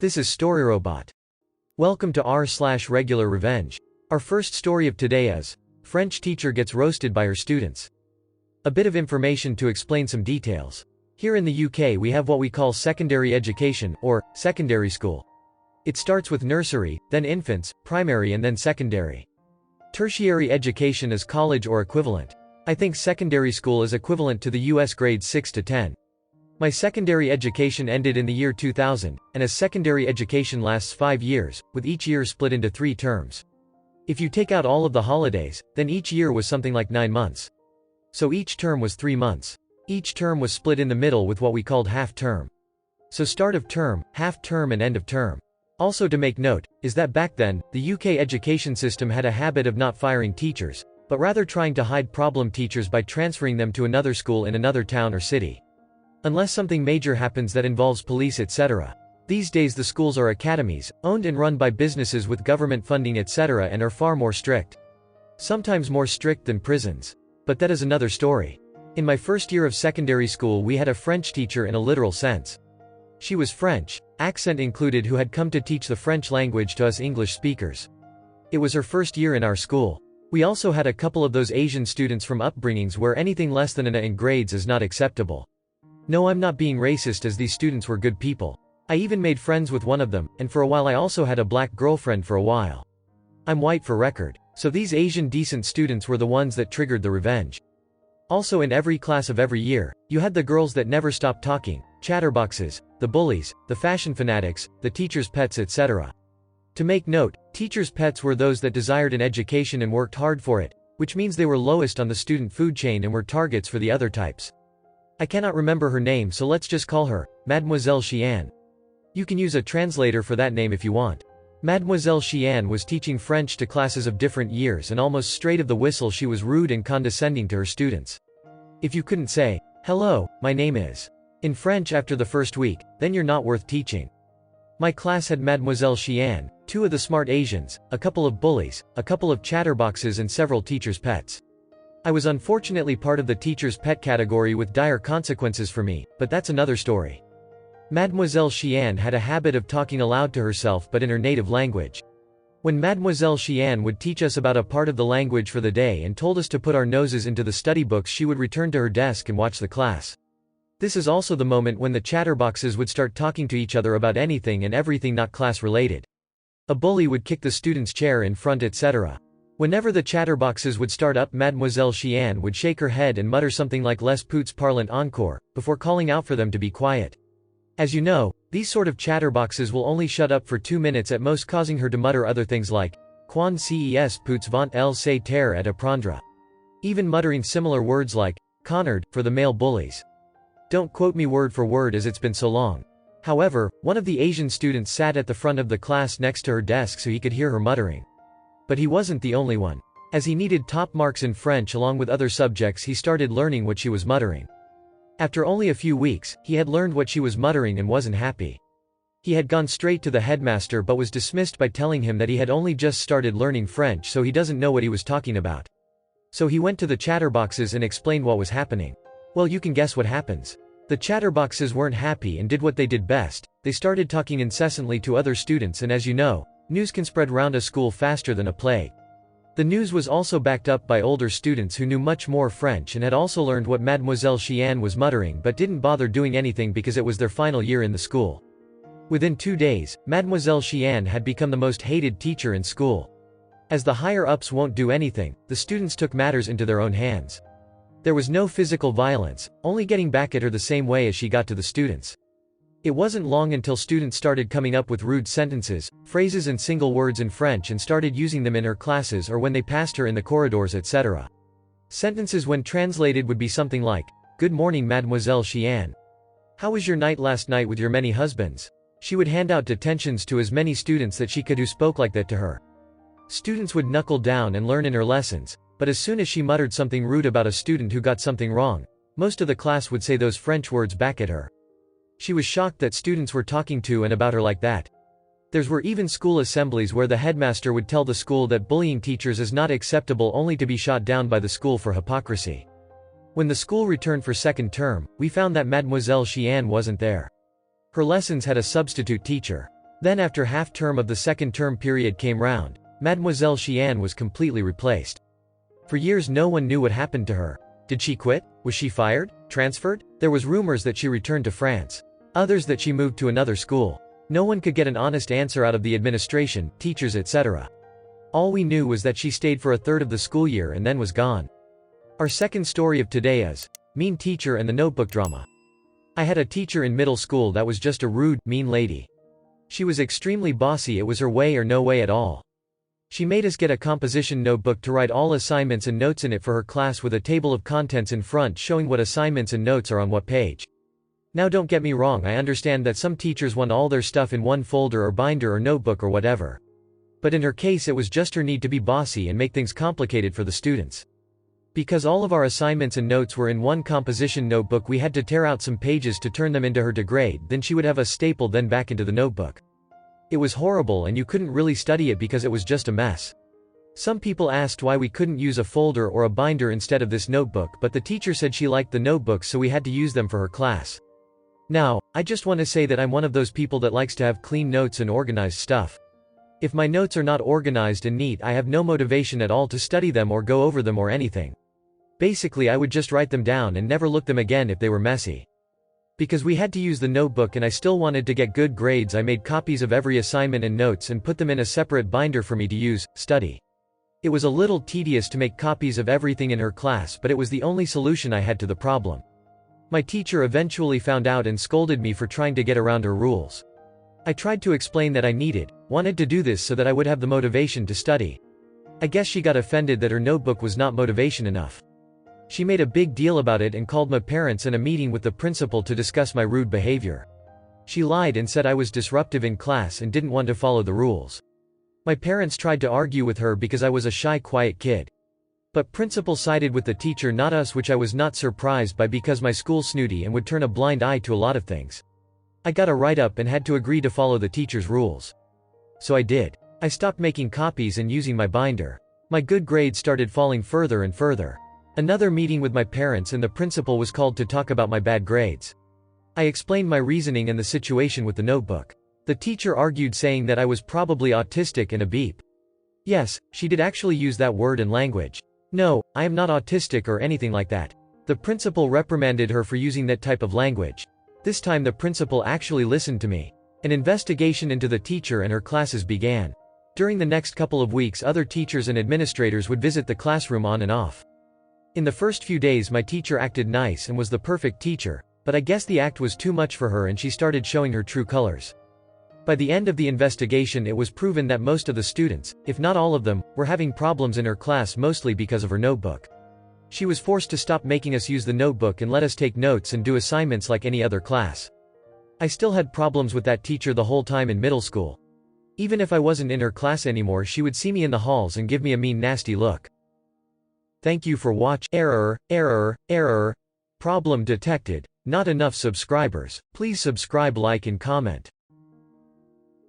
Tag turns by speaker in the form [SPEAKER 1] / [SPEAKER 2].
[SPEAKER 1] This is StoryRobot. Welcome to r/RegularRevenge. Our first story of today is French teacher gets roasted by her students. A bit of information to explain some details. Here in the UK we have what we call secondary education, or secondary school. It starts with nursery, then infants, primary and then secondary. Tertiary education is college or equivalent. I think secondary school is equivalent to the US grades 6 to 10. My secondary education ended in the year 2000, and as secondary education lasts 5 years, with each year split into 3 terms. If you take out all of the holidays, then each year was something like 9 months. So each term was 3 months. Each term was split in the middle with what we called half term. So start of term, half term and end of term. Also to make note, is that back then, the UK education system had a habit of not firing teachers, but rather trying to hide problem teachers by transferring them to another school in another town or city. Unless something major happens that involves police etc. These days the schools are academies, owned and run by businesses with government funding etc. and are far more strict. Sometimes more strict than prisons. But that is another story. In my first year of secondary school we had a French teacher in a literal sense. She was French, accent included, who had come to teach the French language to us English speakers. It was her first year in our school. We also had a couple of those Asian students from upbringings where anything less than an A in grades is not acceptable. No, I'm not being racist, as these students were good people. I even made friends with one of them, and for a while I also had a black girlfriend for a while. I'm white for record. So these Asian decent students were the ones that triggered the revenge. Also in every class of every year, you had the girls that never stopped talking, chatterboxes, the bullies, the fashion fanatics, the teachers' pets etc. To make note, teachers' pets were those that desired an education and worked hard for it, which means they were lowest on the student food chain and were targets for the other types. I cannot remember her name, so let's just call her Mademoiselle Xian. You can use a translator for that name if you want. Mademoiselle Xian was teaching French to classes of different years, and almost straight of the whistle she was rude and condescending to her students. If you couldn't say, "Hello, my name is," in French after the first week, then you're not worth teaching. My class had Mademoiselle Xian, 2 of the smart Asians, a couple of bullies, a couple of chatterboxes and several teachers' pets. I was unfortunately part of the teacher's pet category with dire consequences for me, but that's another story. Mademoiselle Xian had a habit of talking aloud to herself but in her native language. When Mademoiselle Xian would teach us about a part of the language for the day and told us to put our noses into the study books, she would return to her desk and watch the class. This is also the moment when the chatterboxes would start talking to each other about anything and everything not class related. A bully would kick the student's chair in front etc. Whenever the chatterboxes would start up, Mademoiselle Xian would shake her head and mutter something like "Les putes parlant encore," before calling out for them to be quiet. As you know, these sort of chatterboxes will only shut up for 2 minutes at most, causing her to mutter other things like "Quan ces putes vont elles se taire et apprendre," even muttering similar words like "connard" for the male bullies. Don't quote me word for word as it's been so long. However, one of the Asian students sat at the front of the class next to her desk so he could hear her muttering. But he wasn't the only one. As he needed top marks in French along with other subjects, he started learning what she was muttering. After only a few weeks, he had learned what she was muttering and wasn't happy. He had gone straight to the headmaster but was dismissed by telling him that he had only just started learning French, so he doesn't know what he was talking about. So he went to the chatterboxes and explained what was happening. Well, you can guess what happens. The chatterboxes weren't happy and did what they did best. They started talking incessantly to other students, and as you know, news can spread round a school faster than a plague. The news was also backed up by older students who knew much more French and had also learned what Mademoiselle Xian was muttering but didn't bother doing anything because it was their final year in the school. Within 2 days, Mademoiselle Xian had become the most hated teacher in school. As the higher-ups won't do anything, the students took matters into their own hands. There was no physical violence, only getting back at her the same way as she got to the students. It wasn't long until students started coming up with rude sentences, phrases and single words in French and started using them in her classes or when they passed her in the corridors etc. Sentences when translated would be something like, "Good morning, Mademoiselle Xian. How was your night last night with your many husbands?" She would hand out detentions to as many students that she could who spoke like that to her. Students would knuckle down and learn in her lessons, but as soon as she muttered something rude about a student who got something wrong, most of the class would say those French words back at her. She was shocked that students were talking to and about her like that. There were even school assemblies where the headmaster would tell the school that bullying teachers is not acceptable, only to be shot down by the school for hypocrisy. When the school returned for second term, we found that Mademoiselle Xian wasn't there. Her lessons had a substitute teacher. Then after half-term of the second term period came round, Mademoiselle Xian was completely replaced. For years no one knew what happened to her. Did she quit? Was she fired? Transferred? There was rumors that she returned to France. Others that she moved to another school. No one could get an honest answer out of the administration, teachers, etc. All we knew was that she stayed for a third of the school year and then was gone. Our second story of today is Mean Teacher and the Notebook Drama. I had a teacher in middle school that was just a rude, mean lady. She was extremely bossy. It was her way or no way at all. She made us get a composition notebook to write all assignments and notes in it for her class with a table of contents in front showing what assignments and notes are on what page. Now don't get me wrong, I understand that some teachers want all their stuff in one folder or binder or notebook or whatever. But in her case it was just her need to be bossy and make things complicated for the students. Because all of our assignments and notes were in one composition notebook, we had to tear out some pages to turn them into her to grade, then she would have us staple then back into the notebook. It was horrible and you couldn't really study it because it was just a mess. Some people asked why we couldn't use a folder or a binder instead of this notebook, but the teacher said she liked the notebooks so we had to use them for her class. Now, I just want to say that I'm one of those people that likes to have clean notes and organized stuff. If my notes are not organized and neat, I have no motivation at all to study them or go over them or anything. Basically I would just write them down and never look them again if they were messy. Because we had to use the notebook and I still wanted to get good grades, I made copies of every assignment and notes and put them in a separate binder for me to use, study. It was a little tedious to make copies of everything in her class, but it was the only solution I had to the problem. My teacher eventually found out and scolded me for trying to get around her rules. I tried to explain that I wanted to do this so that I would have the motivation to study. I guess she got offended that her notebook was not motivation enough. She made a big deal about it and called my parents and a meeting with the principal to discuss my rude behavior. She lied and said I was disruptive in class and didn't want to follow the rules. My parents tried to argue with her because I was a shy, quiet kid. But principal sided with the teacher, not us, which I was not surprised by because my school snooty and would turn a blind eye to a lot of things. I got a write-up and had to agree to follow the teacher's rules. So I did. I stopped making copies and using my binder. My good grades started falling further and further. Another meeting with my parents and the principal was called to talk about my bad grades. I explained my reasoning and the situation with the notebook. The teacher argued, saying that I was probably autistic and a beep. Yes, she did actually use that word and language. No, I am not autistic or anything like that. The principal reprimanded her for using that type of language. This time the principal actually listened to me. An investigation into the teacher and her classes began. During the next couple of weeks, other teachers and administrators would visit the classroom on and off. In the first few days my teacher acted nice and was the perfect teacher, but I guess the act was too much for her and she started showing her true colors. By the end of the investigation it was proven that most of the students, if not all of them, were having problems in her class, mostly because of her notebook. She was forced to stop making us use the notebook and let us take notes and do assignments like any other class. I still had problems with that teacher the whole time in middle school. Even if I wasn't in her class anymore, she would see me in the halls and give me a mean, nasty look. Thank you for watching. Error. Problem detected. Not enough subscribers. Please subscribe, like and comment.